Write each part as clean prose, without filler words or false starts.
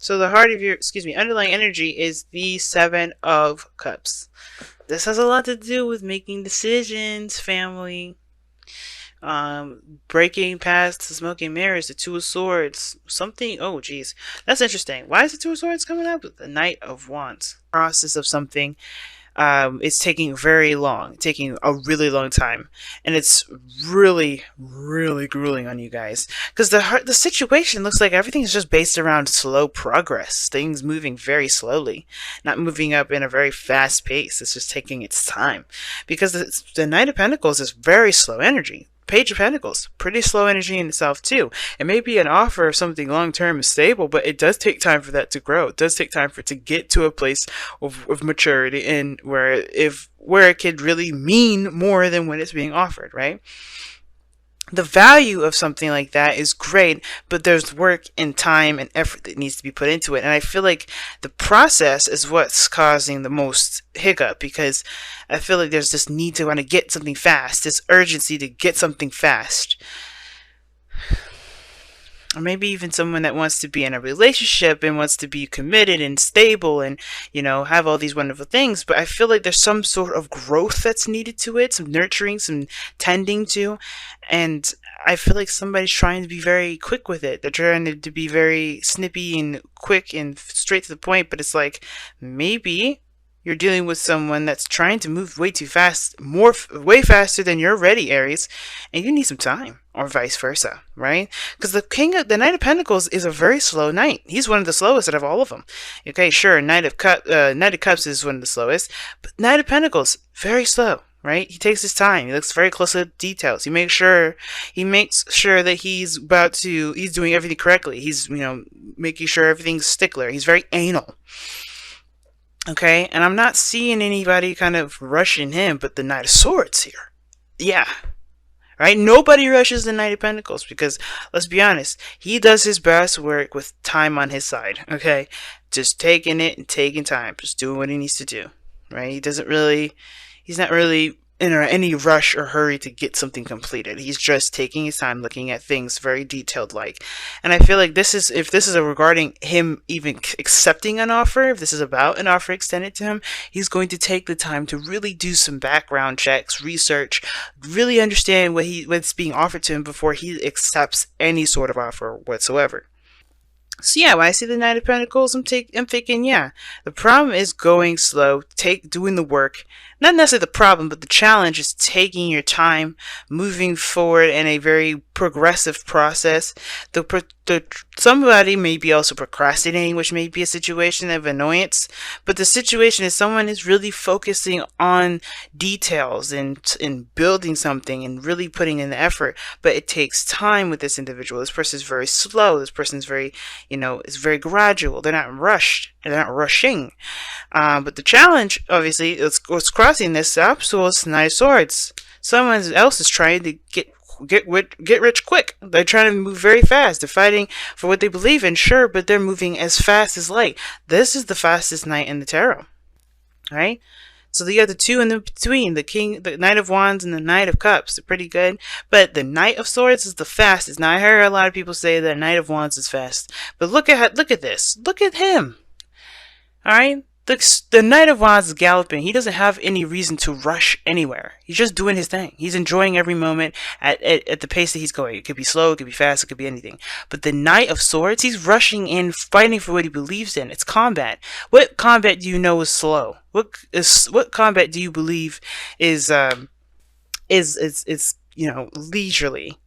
So the heart of your, underlying energy is the Seven of Cups. This has a lot to do with making decisions, family, breaking past the smoking mirrors, the Two of Swords, something. Oh, geez, that's interesting. Why is the Two of Swords coming up? The Knight of Wands. Process of something. It's taking very long, taking a really long time, and it's really, really grueling on you guys because the situation looks like everything is just based around slow progress. Things moving very slowly, not moving up in a very fast pace. It's just taking its time because the Knight of Pentacles is very slow energy. Page of Pentacles, pretty slow energy in itself too. It may be an offer of something long term and stable, but it does take time for that to grow. It does take time for it to get to a place of maturity and where it could really mean more than when it's being offered, right? The value of something like that is great, but there's work and time and effort that needs to be put into it. And I feel like the process is what's causing the most hiccup because I feel like there's this need to want to get something fast, this urgency to get something fast. Or maybe even someone that wants to be in a relationship and wants to be committed and stable and, have all these wonderful things. But I feel like there's some sort of growth that's needed to it, some nurturing, some tending to. And I feel like somebody's trying to be very quick with it. They're trying to be very snippy and quick and straight to the point. But it's like, maybe you're dealing with someone that's trying to move way too fast, way faster than you're ready, Aries, and you need some time, or vice versa, right? Because the Knight of Pentacles is a very slow knight. He's one of the slowest out of all of them. Okay, sure, Knight of Cups is one of the slowest, but Knight of Pentacles, very slow. Right? He takes his time. He looks very close to details. He makes sure that he's doing everything correctly. He's, making sure everything's stickler. He's very anal. Okay, and I'm not seeing anybody kind of rushing him, but the Knight of Swords here. Yeah. Right? Nobody rushes the Knight of Pentacles because, let's be honest, he does his best work with time on his side. Okay? Just taking it and taking time. Just doing what he needs to do. Right? He's not really in any rush or hurry to get something completed. He's just taking his time, looking at things very detailed like. And I feel like if this is regarding him even accepting an offer, if this is about an offer extended to him, he's going to take the time to really do some background checks, research, really understand what's being offered to him before he accepts any sort of offer whatsoever. So yeah, when I see the Knight of Pentacles, I'm thinking, yeah, the problem is going slow, doing the work. Not necessarily the problem, but the challenge is taking your time, moving forward in a very progressive process. Somebody may be also procrastinating, which may be a situation of annoyance, but the situation is someone is really focusing on details and building something and really putting in the effort, but it takes time with this individual. This person is very slow. This person's very, is very gradual. They're not rushed. They're not rushing. But the challenge, obviously, is what's crossing this obstacle is Knight of Swords. Someone else is trying to get rich quick. They're trying to move very fast. They're fighting for what they believe in, sure, but they're moving as fast as light. This is the fastest knight in the tarot, right? So you got the two in the between, the Knight of Wands and the Knight of Cups. They're pretty good. But the Knight of Swords is the fastest. Now I hear a lot of people say that Knight of Wands is fast. But look at this. Look at him. Alright? The Knight of Wands is galloping. He doesn't have any reason to rush anywhere. He's just doing his thing. He's enjoying every moment at the pace that he's going. It could be slow, it could be fast, it could be anything. But the Knight of Swords, he's rushing in, fighting for what he believes in. It's combat. What combat do you know is slow? What combat do you believe is leisurely?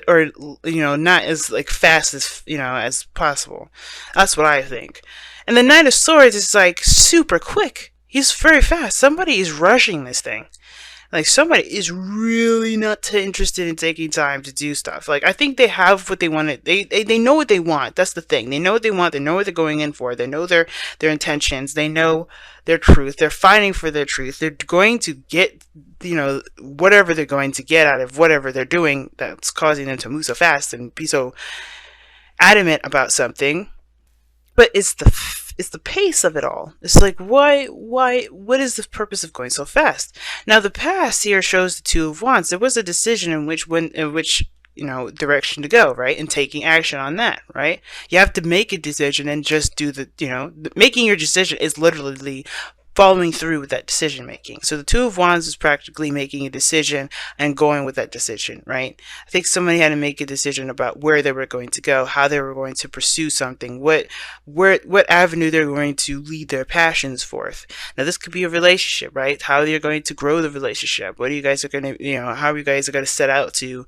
Or not as like fast as possible. That's what I think. And the Knight of Swords is like super quick. He's very fast. Somebody is rushing this thing. Like somebody is really not interested in taking time to do stuff. Like I think they have what they want. They know what they want. That's the thing. They know what they want. They know what they're going in for. They know their intentions. They know their truth. They're fighting for their truth. They're going to get whatever they're going to get out of whatever they're doing that's causing them to move so fast and be so adamant about something. But it's the pace of it all. It's like, what is the purpose of going so fast? Now, the past here shows the Two of Wands. There was a decision in which direction to go, right? And taking action on that, right? You have to make a decision and just do making your decision is literally following through with that decision making. So the Two of Wands is practically making a decision and going with that decision, right? I think somebody had to make a decision about where they were going to go, how they were going to pursue something, what avenue they're going to lead their passions forth. Now this could be a relationship, right? How you're going to grow the relationship. What are you guys are going to, how you guys are going to set out to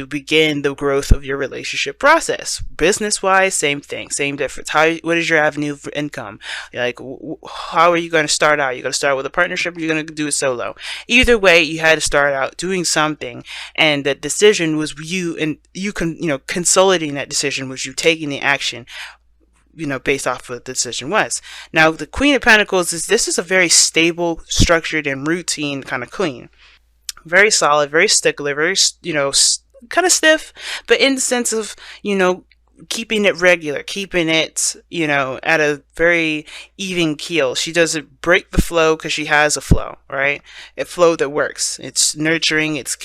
begin the growth of your relationship process. Business wise, same thing, same difference. What is your avenue for income? Like, how are you going to start out? You're going to start with a partnership, or you're going to do it solo. Either way, you had to start out doing something, and the decision was consolidating that decision was you taking the action, based off of what the decision was. Now, the Queen of Pentacles this is a very stable, structured, and routine kind of queen. Very solid, very stickler, very, kind of stiff, but in the sense of, keeping it regular, keeping it, at a very even keel. She doesn't break the flow because she has a flow, right? A flow that works. It's nurturing, it's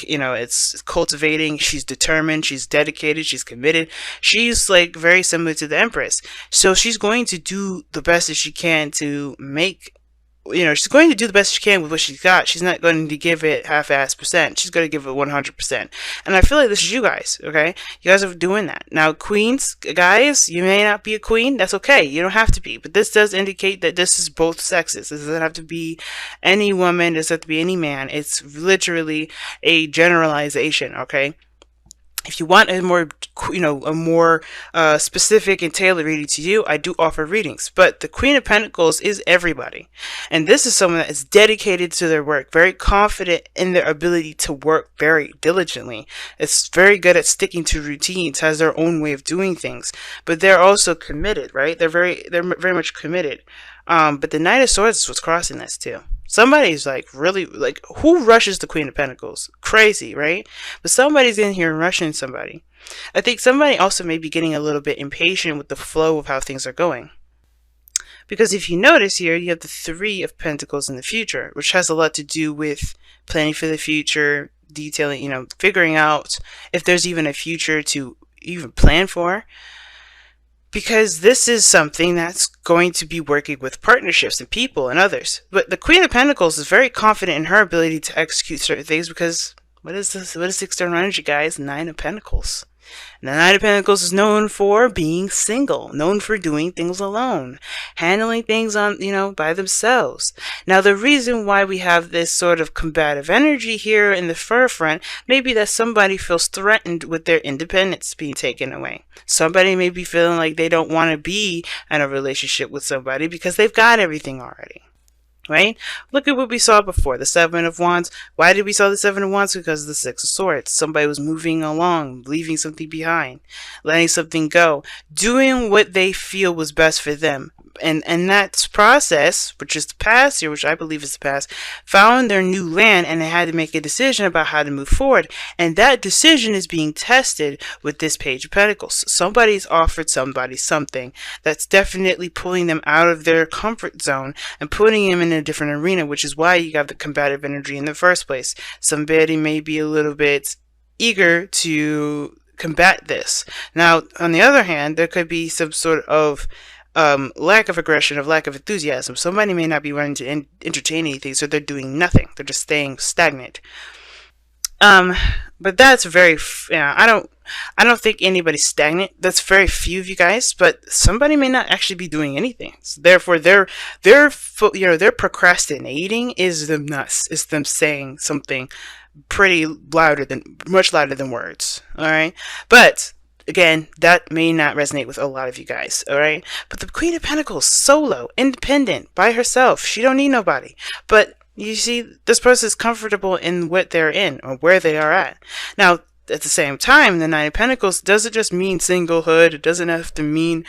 cultivating. She's determined, she's dedicated, she's committed. She's like very similar to the Empress. So she's going to do the best that she can to make she's going to do the best she can with what she's got. She's not going to give it half-ass percent. She's going to give it 100%. And I feel like this is you guys, okay? You guys are doing that. Now, queens, guys, you may not be a queen. That's okay. You don't have to be. But this does indicate that this is both sexes. This doesn't have to be any woman. It doesn't have to be any man. It's literally a generalization, okay? If you want a more specific and tailored reading to you, I do offer readings. But the Queen of Pentacles is everybody. And this is someone that is dedicated to their work, very confident in their ability to work very diligently. It's very good at sticking to routines, has their own way of doing things. But they're also committed, right? They're very much committed. But the Knight of Swords is what's crossing this too. Somebody's like really like, who rushes the Queen of Pentacles? Crazy, right? But somebody's in here rushing somebody. I think somebody also may be getting a little bit impatient with the flow of how things are going. Because if you notice here, you have the Three of Pentacles in the future, which has a lot to do with planning for the future, detailing, figuring out if there's even a future to even plan for. Because this is something that's going to be working with partnerships and people and others. But the Queen of Pentacles is very confident in her ability to execute certain things because what is this? What is the external energy, guys? Nine of Pentacles. And the Nine of Pentacles is known for being single, known for doing things alone, handling things by themselves. Now, the reason why we have this sort of combative energy here in the forefront may be that somebody feels threatened with their independence being taken away. Somebody may be feeling like they don't want to be in a relationship with somebody because they've got everything already. Right? Look at what we saw before, the Seven of Wands. Why did we saw the Seven of Wands? Because of the Six of Swords. Somebody was moving along, leaving something behind, letting something go, doing what they feel was best for them. And that process, which is the past here, which I believe is the past, found their new land and they had to make a decision about how to move forward. And that decision is being tested with this Page of Pentacles. Somebody's offered somebody something that's definitely pulling them out of their comfort zone and putting them in a different arena, which is why you got the combative energy in the first place. Somebody may be a little bit eager to combat this. Now, on the other hand, there could be some sort of lack of aggression, of lack of enthusiasm. Somebody may not be wanting to entertain anything, so they're doing nothing. They're just staying stagnant. But that's very, I don't think anybody's stagnant. That's very few of you guys, but somebody may not actually be doing anything. So therefore, they're procrastinating is them saying something much louder than words. All right, but again, that may not resonate with a lot of you guys, alright? But the Queen of Pentacles, solo, independent, by herself. She don't need nobody. But you see, this person is comfortable in what they're in, or where they are at. Now, at the same time, the Nine of Pentacles doesn't just mean singlehood. It doesn't have to mean,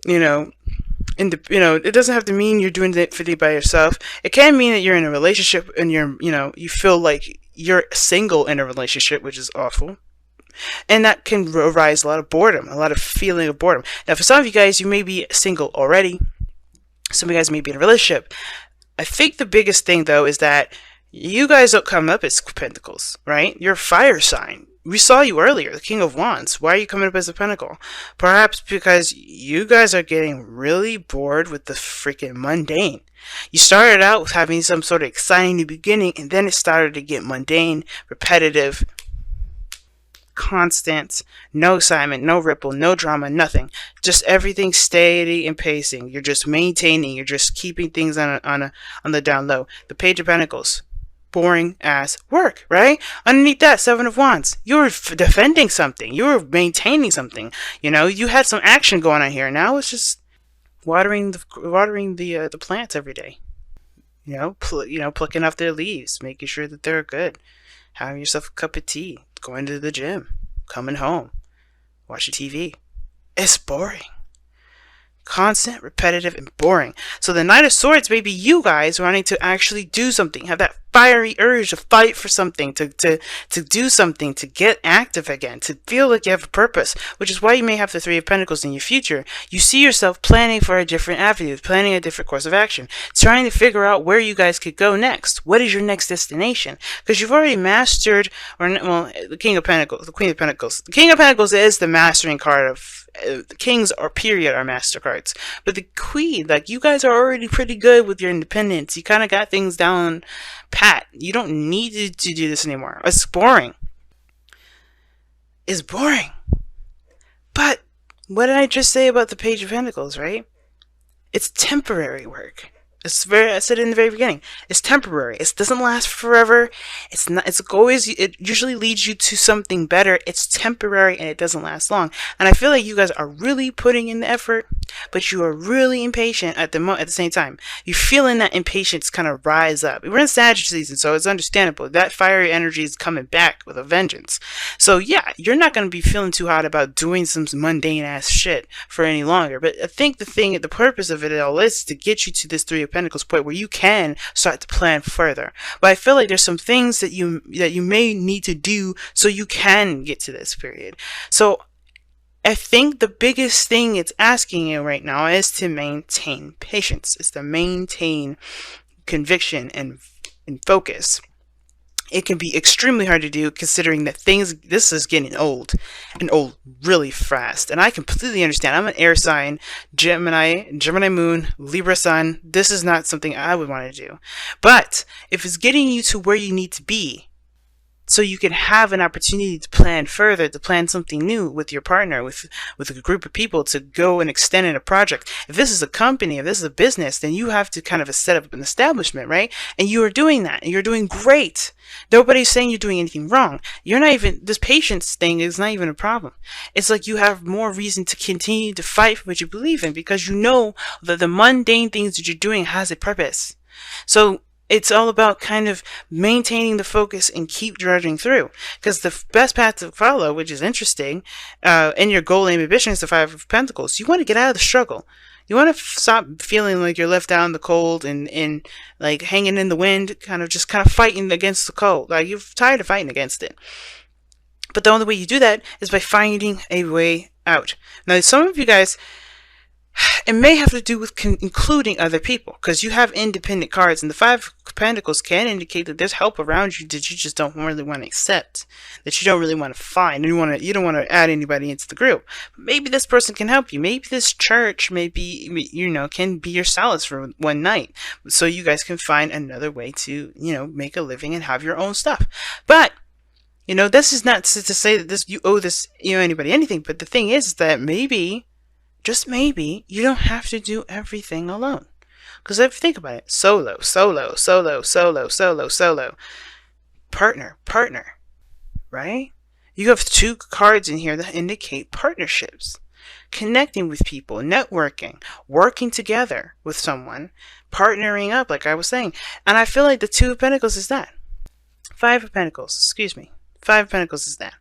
it doesn't have to mean you're doing it by yourself. It can mean that you're in a relationship and you feel like you're single in a relationship, which is awful. And that can arise a lot of boredom, a lot of feeling of boredom. Now, for some of you guys, you may be single already. Some of you guys may be in a relationship. I think the biggest thing, though, is that you guys don't come up as Pentacles, right? You're a fire sign. we saw you earlier, the King of Wands. Why are you coming up as a Pentacle? Perhaps because you guys are getting really bored with the freaking mundane. You started out with having some sort of exciting new beginning, and then it started to get mundane, repetitive, constant, no excitement, no ripple, no drama, nothing. Just everything steady and pacing. You're just maintaining. You're just keeping things on the down low. The Page of Pentacles, boring ass work, right? Underneath that, Seven of Wands, you were defending something. You were maintaining something. You know, you had some action going on here. Now it's just watering the plants every day. Plucking off their leaves, making sure that they're good. Having yourself a cup of tea, going to the gym, coming home, watching TV. It's boring. Constant, repetitive, and boring. So the Knight of Swords may be you guys wanting to actually do something, have that fiery urge to fight for something, to do something, to get active again, to feel like you have a purpose, which is why you may have the Three of Pentacles in your future. You see yourself planning for a different avenue, planning a different course of action, trying to figure out where you guys could go next. What is your next destination? Because you've already mastered, the King of Pentacles, the Queen of Pentacles. The King of Pentacles is the mastering card of the kings are master cards, but the queen, like, you guys are already pretty good with your independence. You kind of got things down pat. You don't need to do this anymore. It's boring. It's boring. But what did I just say about the Page of Pentacles, right? It's temporary work. I said it in the very beginning. It's temporary. It doesn't last forever. It usually leads you to something better. It's temporary and it doesn't last long. And I feel like you guys are really putting in the effort, but you are really impatient at the same time. You're feeling that impatience kind of rise up. We're in Sagittarius season, so it's understandable. That fiery energy is coming back with a vengeance. So yeah, you're not going to be feeling too hot about doing some mundane ass shit for any longer. But I think the purpose of it all is to get you to this Three of Pentacles point where you can start to plan further. But I feel like there's some things that you may need to do so you can get to this period. So I think the biggest thing it's asking you right now is to maintain patience. It's to maintain conviction and focus. It can be extremely hard to do considering that this is getting old and old really fast. And I completely understand. I'm an air sign, Gemini moon, Libra sun. This is not something I would want to do. But if it's getting you to where you need to be, so you can have an opportunity to plan further, to plan something new with your partner, with a group of people, to go and extend in a project. If this is a company, if this is a business, then you have to kind of set up an establishment, right? And you are doing that, and you're doing great. Nobody's saying you're doing anything wrong. This patience thing is not even a problem. It's like you have more reason to continue to fight for what you believe in, because you know that the mundane things that you're doing has a purpose. So it's all about kind of maintaining the focus and keep drudging through. Because the best path to follow, which is interesting, in your goal and ambition is the Five of Pentacles. You want to get out of the struggle. You want to stop feeling like you're left out in the cold and like hanging in the wind, kind of fighting against the cold. Like, you're tired of fighting against it. But the only way you do that is by finding a way out. Now, some of you guys, it may have to do with including other people, because you have independent cards, and the Five of Pentacles can indicate that there's help around you that you just don't really want to accept, that you don't really want to find. You don't want to add anybody into the group. Maybe this person can help you. Maybe this church, can be your solace for one night, so you guys can find another way to, make a living and have your own stuff. But this is not to say that you owe this, anybody anything. But the thing is that maybe, just maybe, you don't have to do everything alone. Because if you think about it, solo, partner, right? You have two cards in here that indicate partnerships. Connecting with people, networking, working together with someone, partnering up, like I was saying. And I feel like the Two of Pentacles is that. Five of Pentacles is that.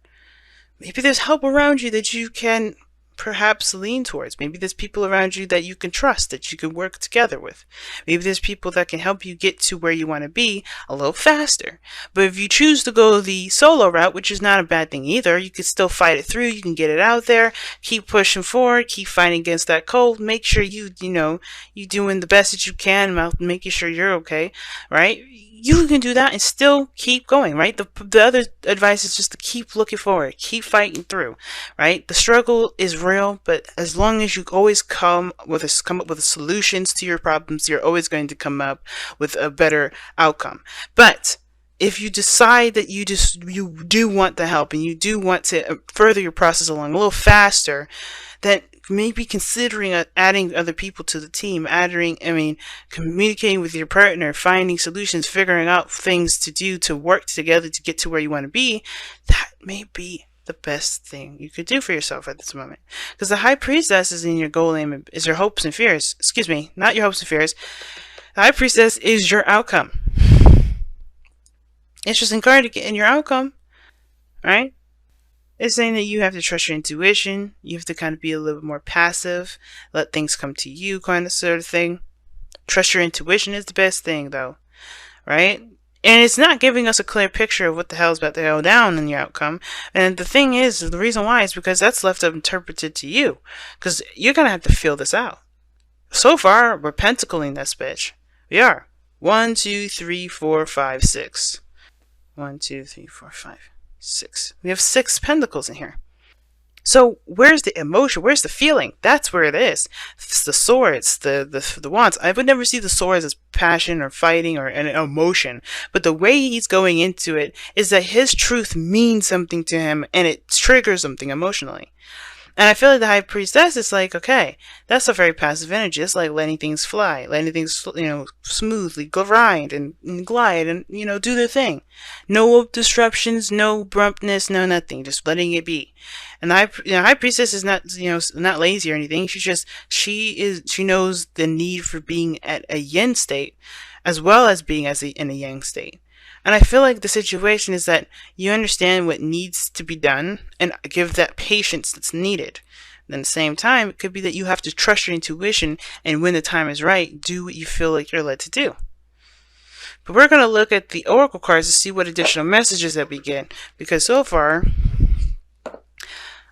Maybe there's help around you that you can perhaps lean towards. Maybe there's people around you that you can trust, that you can work together with. Maybe there's people that can help you get to where you want to be a little faster. But if you choose to go the solo route, which is not a bad thing either, you can still fight it through. You can get it out there, keep pushing forward, keep fighting against that cold. Make sure you doing the best that you can, making sure you're okay, right? you can do that and still keep going, right? The other advice is just to keep looking forward, keep fighting through, right? The struggle is real, but as long as you always come up with solutions to your problems, you're always going to come up with a better outcome. But if you decide that you do want the help and you do want to further your process along a little faster, then maybe considering adding other people to the team, communicating with your partner, finding solutions, figuring out things to do to work together to get to where you want to be, that may be the best thing you could do for yourself at this moment. Because the High Priestess is in your goal aim, is your hopes and fears. Excuse me, not your hopes and fears. The High Priestess is your outcome. Interesting card to get in your outcome, right? It's saying that you have to trust your intuition. You have to kind of be a little bit more passive, let things come to you, kind of sort of thing. Trust your intuition is the best thing, though, right? And it's not giving us a clear picture of what the hell is about to go down in your outcome. And the thing is, the reason why is because that's left up interpreted to you, because you're gonna have to feel this out. So far, we're pentacling this bitch. We are 1, 2, 3, 4, 5, 6. 1, 2, 3, 4, 5, 6. We have 6 pentacles in here. So where's the emotion? Where's the feeling? That's where it is. It's the swords, the wands. I would never see the swords as passion or fighting or an emotion. But the way he's going into it is that his truth means something to him and it triggers something emotionally. And I feel like the High Priestess is like, okay, that's a very passive energy. It's like letting things fly, letting things, smoothly grind and glide and, do their thing. No disruptions, no brumpness, no nothing. Just letting it be. And the High Priestess is not, not lazy or anything. She knows the need for being at a yin state as well as being in a yang state. And I feel like the situation is that you understand what needs to be done and give that patience that's needed. And at the same time, it could be that you have to trust your intuition and when the time is right, do what you feel like you're led to do. But we're going to look at the oracle cards to see what additional messages that we get. Because so far,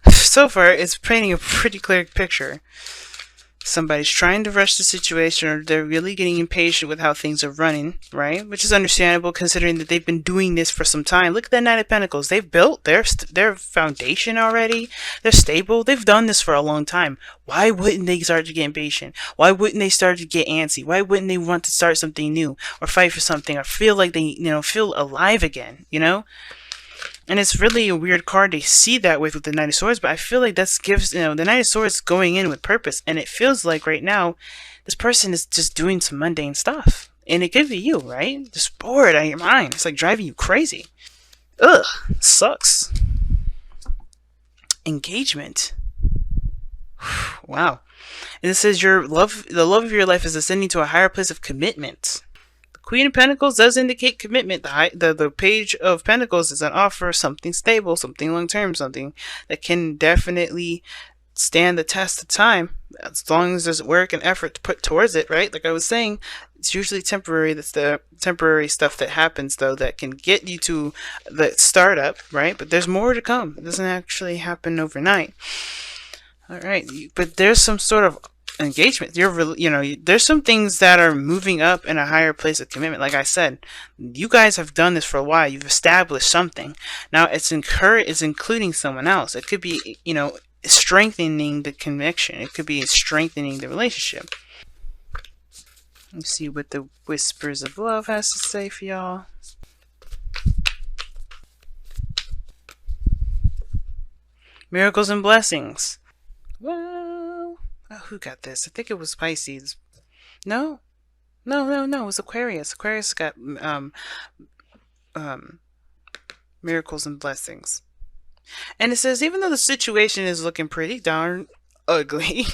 it's painting a pretty clear picture. Somebody's trying to rush the situation, or they're really getting impatient with how things are running, right? Which is understandable considering that they've been doing this for some time. Look at the Knight of Pentacles. They've built their foundation already. They're stable. They've done this for a long time. Why wouldn't they start to get impatient? Why wouldn't they start to get antsy? Why wouldn't they want to start something new or fight for something or feel like they, feel alive again, And it's really a weird card to see that with the Knight of Swords, but I feel like that gives, the Knight of Swords going in with purpose, and it feels like right now, this person is just doing some mundane stuff. And it could be you, right? Just bored out of your mind. It's like driving you crazy. Ugh, sucks. Engagement. Wow. And it says the love of your life is ascending to a higher place of commitment. Queen of Pentacles does indicate commitment. The Page of Pentacles is an offer of something stable, something long-term, something that can definitely stand the test of time, as long as there's work and effort to put towards it, right? Like I was saying, it's usually temporary. That's the temporary stuff that happens, though, that can get you to the startup, right? But there's more to come. It doesn't actually happen overnight. All right, but there's some sort of engagement. There's some things that are moving up in a higher place of commitment. Like I said, you guys have done this for a while. You've established something. Now it's including someone else. It could be, strengthening the connection. It could be strengthening the relationship. Let's see what the Whispers of Love has to say for y'all. Miracles and blessings. Well, who got this? I think it was Pisces. No. It was Aquarius. Aquarius got miracles and blessings. And it says, even though the situation is looking pretty darn ugly,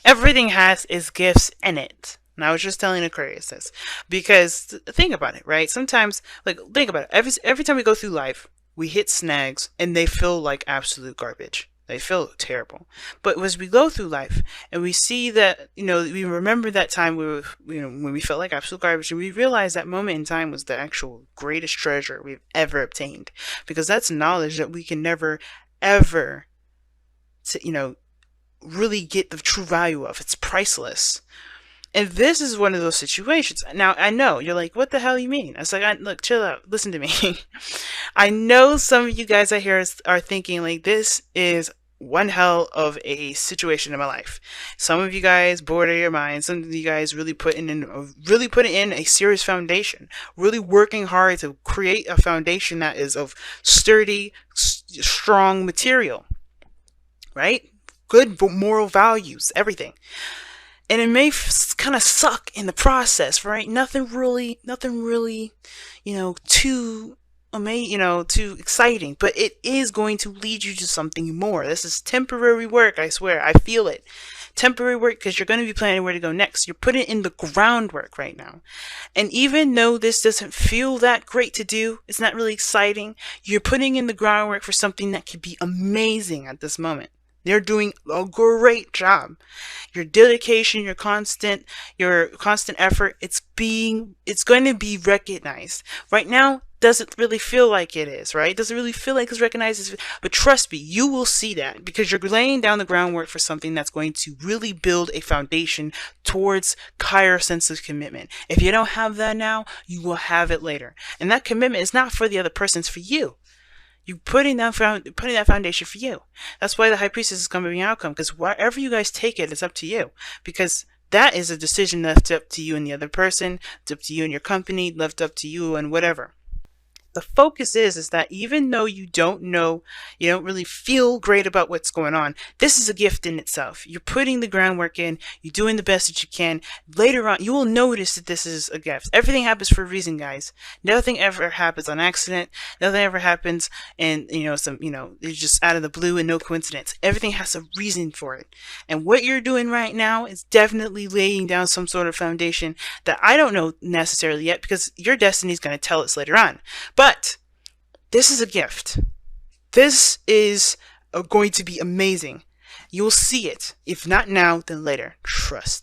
everything has its gifts in it. And I was just telling Aquarius this. Because think about it, right? Sometimes, think about it. Every time we go through life, we hit snags and they feel like absolute garbage. They feel terrible. But as we go through life and we see that, we remember that time when we felt like absolute garbage, and we realize that moment in time was the actual greatest treasure we've ever obtained. Because that's knowledge that we can never, ever, really get the true value of. It's priceless. And this is one of those situations. Now, I know you're like, what the hell you mean? I was like, look, chill out. Listen to me. I know some of you guys out here are thinking like, this is one hell of a situation in my life. Some of you guys bored out of your mind. Some of you guys really putting in a serious foundation, really working hard to create a foundation that is of sturdy, strong material, right? Good moral values, everything. And it may kind of suck in the process, right? Nothing really, too amazing, too exciting, but it is going to lead you to something more. This is temporary work, I swear. I feel it. Temporary work, because you're going to be planning where to go next. You're putting in the groundwork right now. And even though this doesn't feel that great to do, it's not really exciting, you're putting in the groundwork for something that could be amazing at this moment. They're doing a great job. Your dedication, your constant effort, it's going to be recognized. Right now, doesn't really feel like it is, right? Doesn't really feel like it's recognized. But trust me, you will see that, because you're laying down the groundwork for something that's going to really build a foundation towards higher sense of commitment. If you don't have that now, you will have it later. And that commitment is not for the other person, it's for you. You're putting that foundation for you. That's why the High Priestess is going to be an outcome, because wherever you guys take it, it's up to you. Because that is a decision left up to you and the other person, it's up to you and your company, left up to you and whatever. The focus is that even though you don't really feel great about what's going on, this is a gift in itself. You're putting the groundwork in, you're doing the best that you can. Later on, you will notice that this is a gift. Everything happens for a reason, guys. Nothing ever happens on accident. Nothing ever happens and, it's just out of the blue and no coincidence. Everything has a reason for it. And what you're doing right now is definitely laying down some sort of foundation that I don't know necessarily yet, because your destiny is going to tell us later on. But this is a gift. This is going to be amazing. You'll see it. If not now, then later. Trust.